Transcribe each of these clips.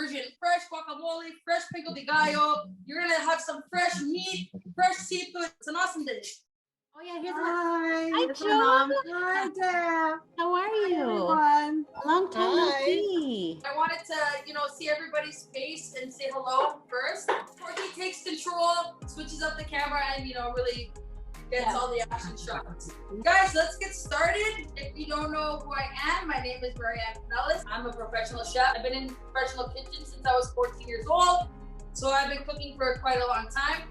version. Fresh guacamole, fresh pico de gallo. You're gonna have some fresh meat, fresh seafood. It's an awesome dish. Oh yeah, here's Hi, Joan. Hi, Deb. How are you? Everyone. Long time no Hi. see. I wanted to, see everybody's face and say hello first. Before he takes control, switches up the camera, and, really gets all the action shots. Guys, let's get started. If you don't know who I am, my name is Marianne. I'm a professional chef. I've been in professional kitchens since I was 14 years old. So I've been cooking for quite a long time.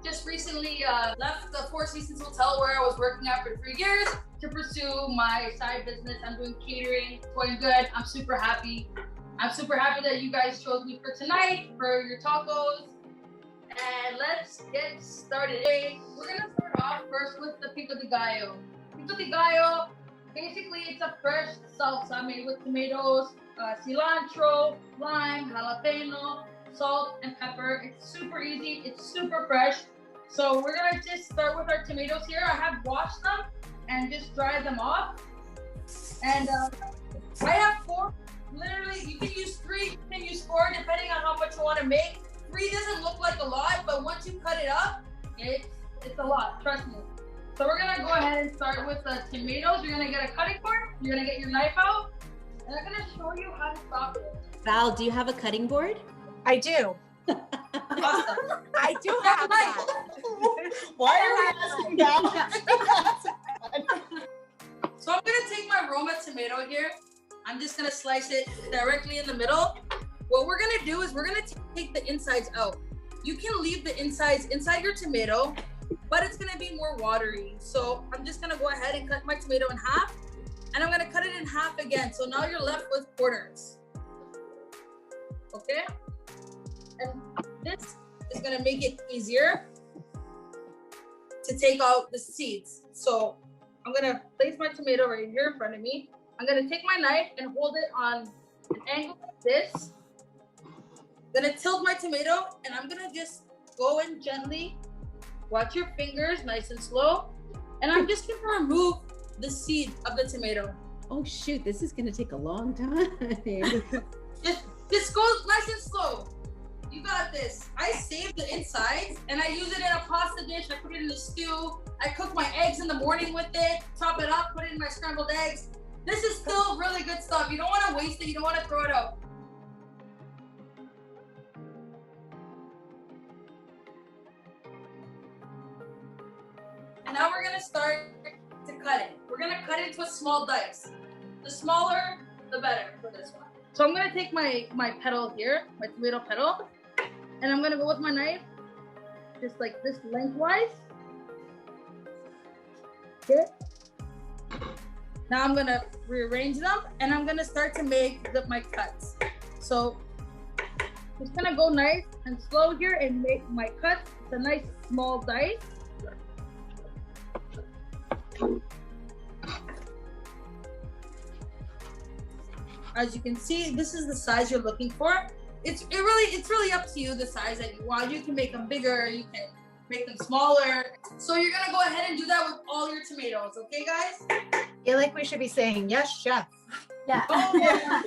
Just recently left the Four Seasons Hotel where I was working at for 3 years to pursue my side business. I'm doing catering, it's going good. I'm super happy. I'm super happy that you guys chose me for tonight, for your tacos. And let's get started. We're gonna start off first with the pico de gallo. Pico de gallo, basically it's a fresh salsa made with tomatoes, cilantro, lime, jalapeno, salt, and pepper. It's super easy, it's super fresh. So we're gonna just start with our tomatoes here. I have washed them and just dried them off. And I have 4. Literally, you can use 3, you can use 4, depending on how much you want to make. 3 doesn't look like a lot, but once you cut it up, it's a lot, trust me. So we're gonna go ahead and start with the tomatoes. You're gonna get a cutting board, you're gonna get your knife out, and I'm gonna show you how to chop it. Val, do you have a cutting board? I do. Awesome. I do have that. Why are we asking that? So I'm gonna take my Roma tomato here. I'm just gonna slice it directly in the middle. What we're gonna do is we're gonna take the insides out. You can leave the insides inside your tomato, but it's gonna be more watery. So I'm just gonna go ahead and cut my tomato in half, and I'm gonna cut it in half again. So now you're left with quarters. Okay? And this is gonna make it easier to take out the seeds. So I'm gonna place my tomato right here in front of me. I'm gonna take my knife and hold it on an angle like this. I'm gonna tilt my tomato, and I'm gonna just go in gently. Watch your fingers, nice and slow. And I'm just gonna remove the seed of the tomato. Oh shoot, this is gonna take a long time. Just go nice and slow. You got this. I save the insides and I use it in a pasta dish. I put it in a stew. I cook my eggs in the morning with it, chop it up, put it in my scrambled eggs. This is still really good stuff. You don't want to waste it. You don't want to throw it out. And now we're going to start to cut it. We're going to cut it into a small dice. The smaller, the better for this one. So I'm going to take my petal here, my tomato petal, and I'm going to go with my knife, just like this lengthwise. Okay. Now I'm going to rearrange them, and I'm going to start to make my cuts. So just going to go nice and slow here and make my cuts. It's a nice small dice. As you can see, this is the size you're looking for. It's really up to you the size that you want. You can make them bigger, you can make them smaller. So you're gonna go ahead and do that with all your tomatoes, okay, guys? I feel like we should be saying yes, chef. Yeah. Oh, yeah.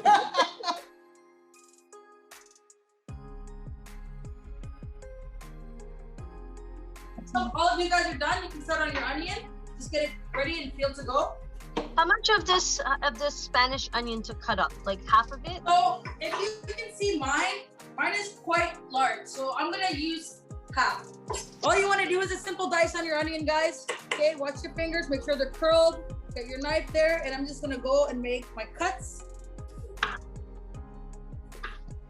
So all of you guys are done. You can start on your onion. Just get it ready and feel to go. How much of this Spanish onion to cut up? Like half of it? So if you can see mine is quite large. So I'm gonna use half. All you wanna do is a simple dice on your onion, guys. Okay, watch your fingers, make sure they're curled. Get your knife there, and I'm just gonna go and make my cuts.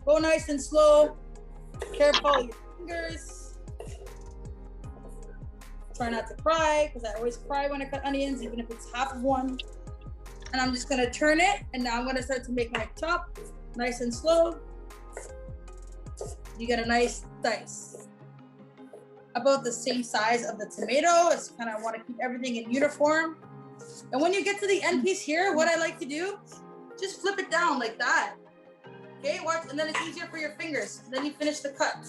Go nice and slow. Careful with your fingers. Try not to cry, because I always cry when I cut onions, even if it's half of one. And I'm just gonna turn it, and now I'm gonna start to make my chop, nice and slow. You get a nice dice. About the same size of the tomato. It's kind of want to keep everything in uniform. And when you get to the end piece here, what I like to do, just flip it down like that. Okay, watch, and then it's easier for your fingers. Then you finish the cut.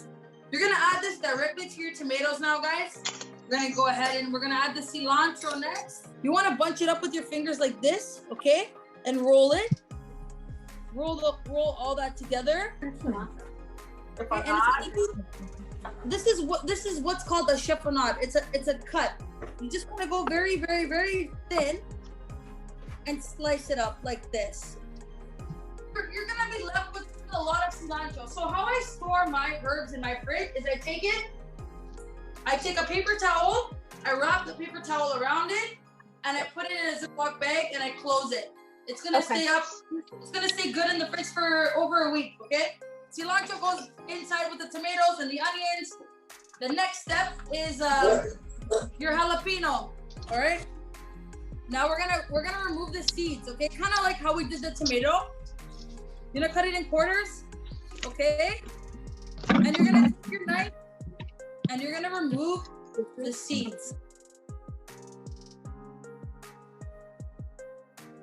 You're gonna add this directly to your tomatoes now, guys. We're gonna go ahead and we're gonna add the cilantro next. You wanna bunch it up with your fingers like this, okay? And roll it. roll all that together. If And I'm this is what's called a chiffonade. It's a cut. You just want to go very, very, very thin and slice it up like this. You're gonna be left with a lot of cilantro. So how I store my herbs in my fridge is I take a paper towel, I wrap the paper towel around it, and I put it in a Ziploc bag and I close it. It's gonna stay up. It's gonna stay good in the fridge for over a week. Okay. Cilantro goes inside with the tomatoes and the onions. The next step is your jalapeno. All right. Now we're gonna remove the seeds. Okay. Kind of like how we did the tomato. You're gonna cut it in quarters. Okay. And you're gonna take your knife and you're gonna remove the seeds.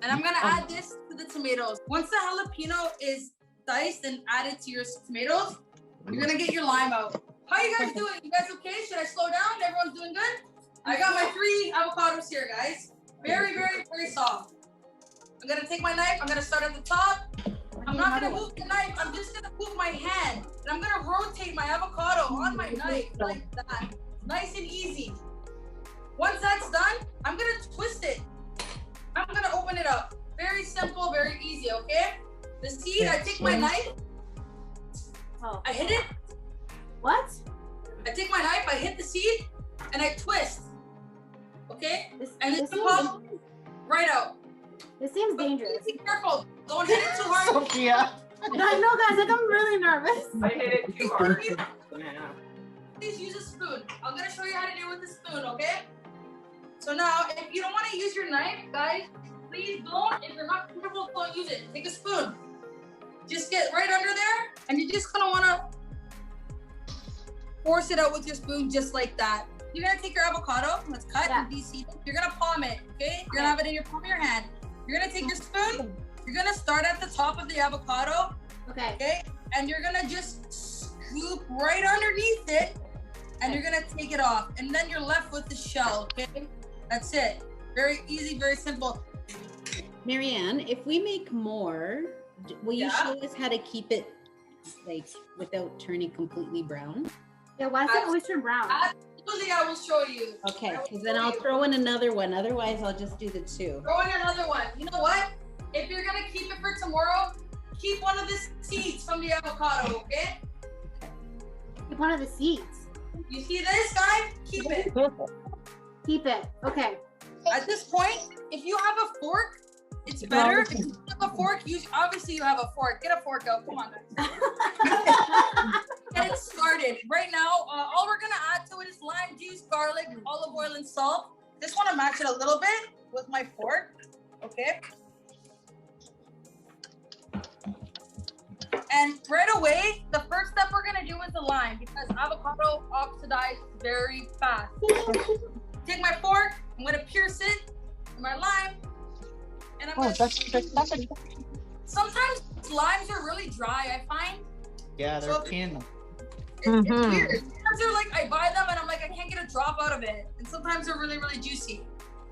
And I'm gonna add this to the tomatoes. Once the jalapeno is diced and added to your tomatoes, you're gonna get your lime out. How you guys doing? You guys okay? Should I slow down? Everyone's doing good? I got my 3 avocados here, guys. Very, very, very soft. I'm gonna take my knife. I'm gonna start at the top. I'm not gonna move the knife. I'm just gonna move my hand. And I'm gonna rotate my avocado on my knife like that. Nice and easy. Once that's done, I'm gonna twist it. I'm gonna open it up. Very simple, very easy, okay? The seed, I take my knife, I hit it. What? I take my knife, I hit the seed, and I twist. Okay? And it's pop right out. This seems dangerous. Be careful. Don't hit it too hard. Sophia. I know, guys. Like, I'm really nervous. I hit it too hard. Please use a spoon. I'm gonna show you how to do it with a spoon, okay? So now, if you don't want to use your knife, guys, please don't. If you're not comfortable, don't use it. Take a spoon. Just get right under there, and you just kind of want to force it out with your spoon, just like that. You're gonna take your avocado, let's cut and de-seed it. You're gonna palm it, okay? You're gonna have it in your palm of your hand. You're gonna take your spoon. You're gonna start at the top of the avocado, okay? And you're gonna just scoop right underneath it, and you're gonna take it off. And then you're left with the shell, okay? That's it. Very easy, very simple. Marianne, if we make more, will you show us how to keep it like without turning completely brown? Yeah, why is it always turn brown? Absolutely, I will show you. Okay, because then I'll throw in another one. Otherwise, I'll just do the 2. Throw in another one. You know what? If you're gonna keep it for tomorrow, keep one of the seeds from the avocado, okay? Keep one of the seeds. You see this, guy? Keep it. Keep it. Okay. At this point, if you have a fork, it's better. If you have a fork, obviously you have a fork. Get a fork out. Come on, guys. Get it started. Right now, all we're gonna add to it is lime juice, garlic, olive oil, and salt. Just want to match it a little bit with my fork, okay? And right away, the first step we're gonna do is the lime because avocado oxidizes very fast. Take my fork, I'm gonna pierce it with my lime, and I'm gonna. Sometimes limes are really dry, I find. Yeah, they're pinned. It's weird. Sometimes they're like, I buy them and I'm like, I can't get a drop out of it. And sometimes they're really, really juicy.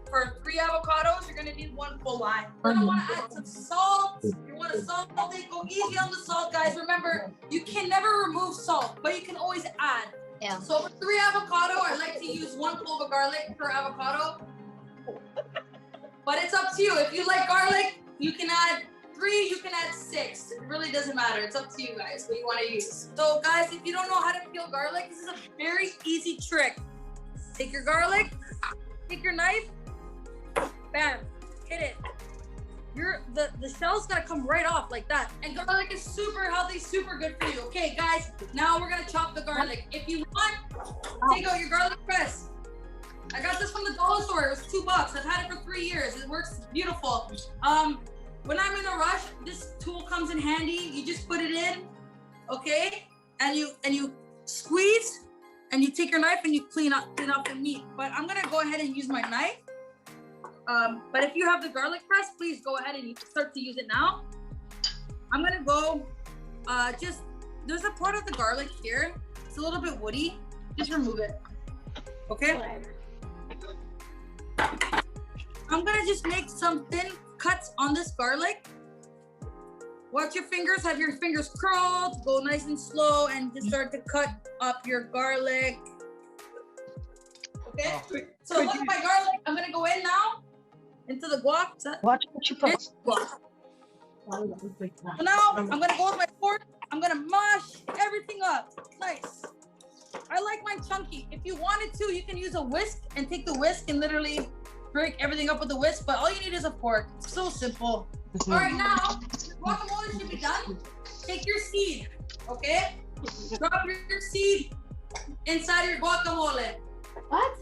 For 3 avocados, you're gonna need 1 full lime. You're gonna wanna add some salt. You wanna salt it, go easy on the salt, guys. Remember, you can never remove salt, but you can always add. Yeah. So for 3 avocado, I like to use 1 clove of garlic per avocado. But it's up to you. If you like garlic, you can add 3, you can add 6. It really doesn't matter. It's up to you guys what you want to use. So guys, if you don't know how to peel garlic, this is a very easy trick. Take your garlic, take your knife, bam, hit it. The shell's gonna come right off like that. And garlic is super healthy, super good for you. Okay, guys, now we're gonna chop the garlic. If you want, take out your garlic press. I got this from the dollar store. It was $2. I've had it for 3 years. It works beautiful. When I'm in a rush, this tool comes in handy. You just put it in, okay? And you squeeze, and you take your knife and you clean off the meat. But I'm gonna go ahead and use my knife. But if you have the garlic press, please go ahead and you can start to use it now. I'm gonna go, there's a part of the garlic here. It's a little bit woody. Just remove it, okay? I'm gonna just make some thin cuts on this garlic. Watch your fingers, have your fingers curled, go nice and slow, and just start to cut up your garlic. Okay? So look at my garlic. I'm gonna go in now into the guac. Watch what you put. So now I'm gonna go with my fork. I'm gonna mash everything up. Nice. I like mine chunky. If you wanted to, you can use a whisk and take the whisk and literally break everything up with the whisk, but all you need is a fork. It's so simple. All right, now your guacamole should be done. Take your seed, okay? Drop your seed inside your guacamole. What?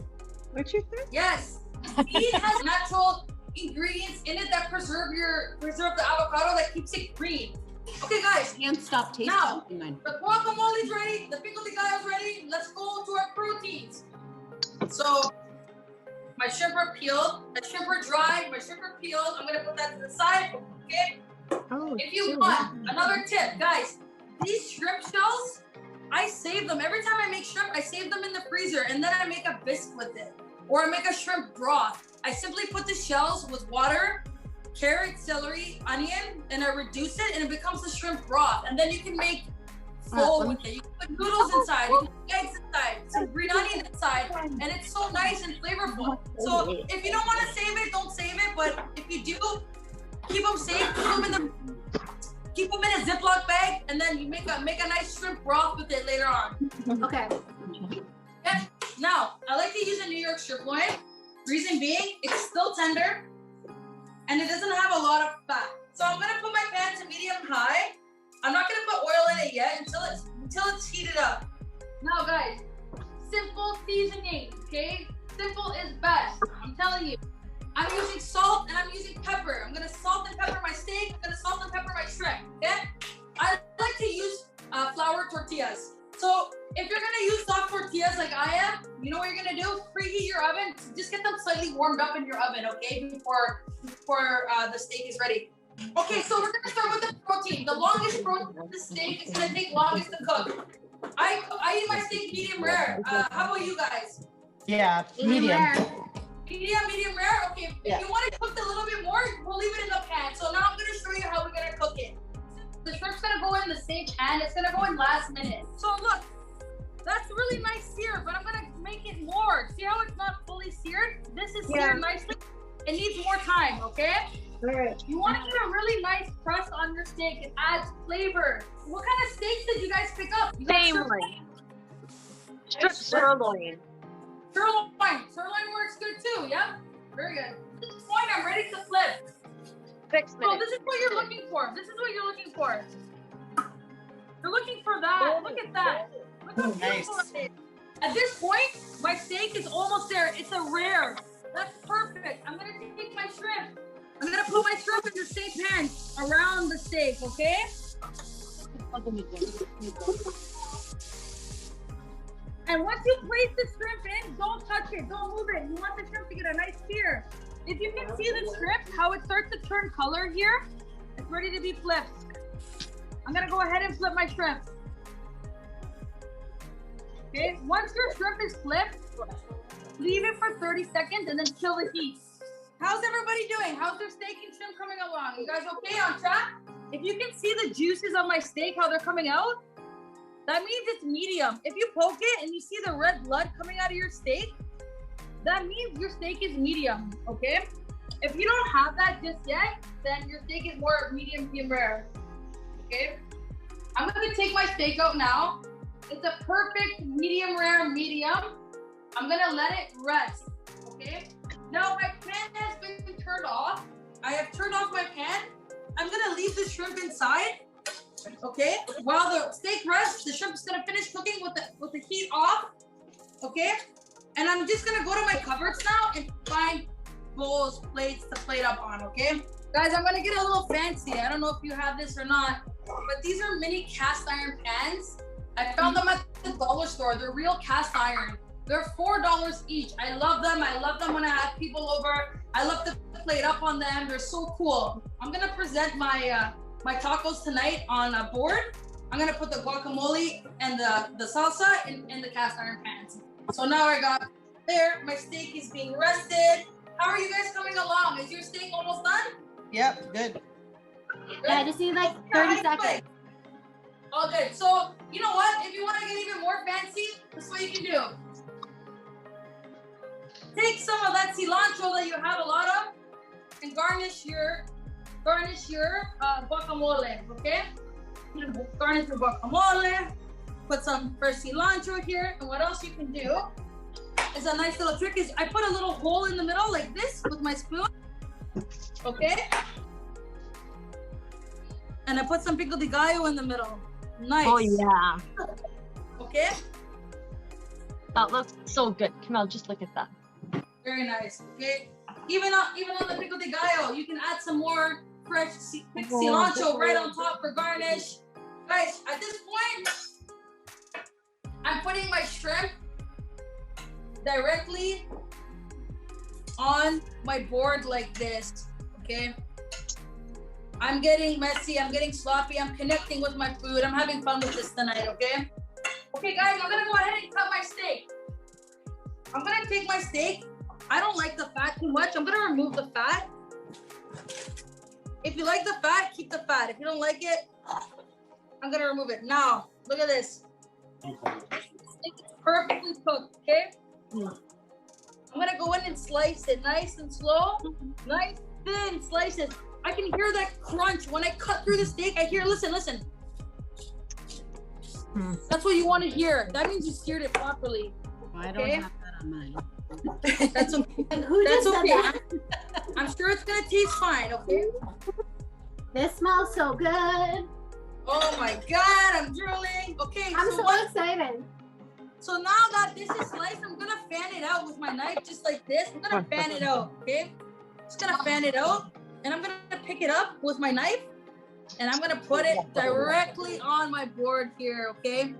What you think? Yes, seed has natural ingredients in it that preserve the avocado that keeps it green. Okay, guys. Can't stop tasting Now, mine. the guacamole's ready. The pico de gallo's ready. Let's go to our proteins. So, my shrimp are peeled. My shrimp are dried. My shrimp are peeled. I'm gonna put that to the side. Okay. Oh, If you want another tip, guys, these shrimp shells, I save them. Every time I make shrimp, I save them in the freezer, and then I make a bisque with it, or I make a shrimp broth. I simply put the shells with water, carrot, celery, onion, and I reduce it, and it becomes a shrimp broth. And then you can make pho with it. You can put noodles inside, you can put eggs inside, some green onion inside, and it's so nice and flavorful. So if you don't want to save it, don't save it. But if you do, keep them safe. Keep them in a Ziploc bag, and then you make a nice shrimp broth with it later on. Okay. Yeah. Now, I like to use a New York strip loin. Reason being, it's still tender, and it doesn't have a lot of fat. So I'm gonna put my pan to medium high. I'm not gonna put oil in it yet until it's heated up. Now, guys, simple seasoning, okay? Simple is best. I'm telling you. I'm using salt and I'm using pepper. I'm gonna salt and pepper my steak. I'm gonna salt and pepper my shrimp. Okay? I like to use flour tortillas. So if you're gonna use soft tortillas like I am, you know what you're gonna do? Preheat your oven. Just get them slightly warmed up in your oven, okay? Before the steak is ready. Okay, so we're gonna start with the protein. The longest protein of the steak is gonna take longest to cook. I eat my steak medium rare. How about you guys? Yeah, medium. Medium rare? Okay, if you want it cooked a little bit more, we'll leave it in the pan. So now I'm gonna show you how we're gonna cook it. The shrimp's gonna go in the same pan. It's gonna go in last minute. So look, that's really nice seared, but I'm gonna make it more. See how it's not fully seared? This is seared nicely. It needs more time, okay? Alright. You want to get a really nice crust on your steak. It adds flavor. What kind of steaks did you guys pick up? You got Family. Strip sirloin. Sirloin works good too, yeah? Very good. At this point, I'm ready to flip. 6 So minutes. this is what you're looking for. You're looking for that. Look at that. Look how beautiful it is. At this point, my steak is almost there. It's a rare. That's perfect. I'm gonna take my shrimp. I'm gonna put my shrimp in the same pan around the steak, okay? And once you place the shrimp in, don't touch it, don't move it. You want the shrimp to get a nice sear. If you can see the shrimp, how it starts to turn color here, it's ready to be flipped. I'm gonna go ahead and flip my shrimp. Okay, once your shrimp is flipped, leave it for 30 seconds and then kill the heat. How's everybody doing? How's their steak and shrimp coming along? You guys okay, on track? If you can see the juices of my steak, how they're coming out, that means it's medium. If you poke it and you see the red blood coming out of your steak, that means your steak is medium, okay? If you don't have that just yet, then your steak is more medium rare, okay? I'm gonna take my steak out now. It's a perfect medium rare medium. I'm gonna let it rest, okay? Now my pan has been turned off. I have turned off my pan. I'm gonna leave the shrimp inside, okay? While the steak rests, the shrimp is gonna finish cooking with the heat off, okay? And I'm just gonna go to my cupboards now and find bowls, plates to plate up on, okay? Guys, I'm gonna get a little fancy. I don't know if you have this or not, but these are mini cast iron pans. I found them at the dollar store. They're real cast iron. They're $4 each. I love them. I love them when I have people over. I love to plate up on them. They're so cool. I'm gonna present my my tacos tonight on a board. I'm gonna put the guacamole and the salsa in the cast iron pans. So now I got there. My steak is being rested. How are you guys coming along? Is your steak almost done? Yep, good. Yeah, I just need like 30 seconds. All good. So, you know what? If you want to get even more fancy, this is what you can do. Take some of that cilantro that you have a lot of and garnish your guacamole, okay? Garnish your guacamole. Put some fresh cilantro here. And what else you can do is a nice little trick is I put a little hole in the middle like this with my spoon, okay? And I put some pico de gallo in the middle. Nice. Oh yeah. Okay? That looks so good. Camille, just look at that. Very nice. Okay? Even on the pico de gallo, you can add some more fresh cilantro right on top for garnish. Guys, at this point, I'm putting my shrimp directly on my board like this. Okay? I'm getting messy, I'm getting sloppy, I'm connecting with my food. I'm having fun with this tonight, okay? Okay, guys, I'm gonna go ahead and cut my steak. I'm gonna take my steak. I don't like the fat too much. I'm gonna remove the fat. If you like the fat, keep the fat. If you don't like it, I'm gonna remove it. Now, look at this. It's perfectly cooked, okay? I'm gonna go in and slice it nice and slow, nice thin slices. I can hear that crunch when I cut through the steak. I hear, listen. That's what you want to hear. That means you seared it properly. Well, I don't have that on mine. That's okay. Who That's just said okay. that? I'm sure it's gonna taste fine. Okay. This smells so good. Oh my God, I'm drooling. Okay. I'm so excited. So now that this is sliced, I'm gonna fan it out with my knife, just like this. I'm gonna fan it out. Okay. Just gonna fan it out. And I'm gonna pick it up with my knife and I'm gonna put it directly on my board here, okay?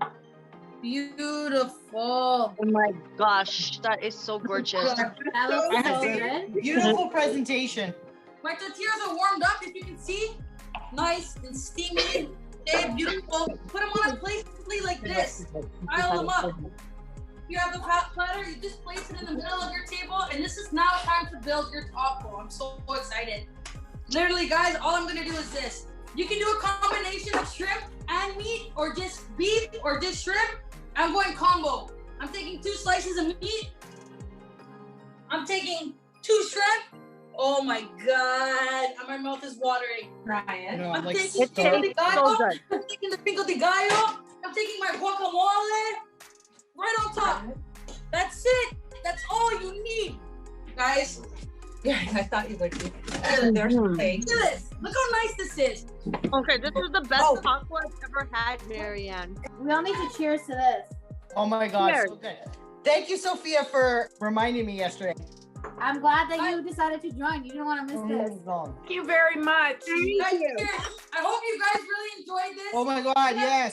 Beautiful. Oh my gosh, that is so gorgeous. That looks so good. Beautiful presentation. My tortillas are warmed up, if you can see. Nice and steamy. Okay, beautiful. Put them on a plate like this. Pile them up. You have a hot platter, you just place it in the middle of your table, and this is now time to build your taco. I'm so excited. Literally, guys, all I'm gonna do is this. You can do a combination of shrimp and meat, or just beef, or just shrimp. I'm going combo. I'm taking 2 slices of meat. I'm taking 2 shrimp. Oh my God, my mouth is watering. Ryan. I'm I'm like, taking It tastes so good. I'm taking the pico de gallo. I'm taking my guacamole. Right on top. That's it. That's all you need, guys. yeah, I thought you would be. There's Look at this. Look how nice this is. Okay, this is the best Oh. taco I've ever had, Marianne. We all need to cheers to this. Oh my God, Cheers. so good. Thank you, Sophia, for reminding me yesterday. I'm glad that you decided to join. You didn't want to miss this. Oh Thank you very much. Guys, cheers. I hope you guys really enjoyed this. my God, yes.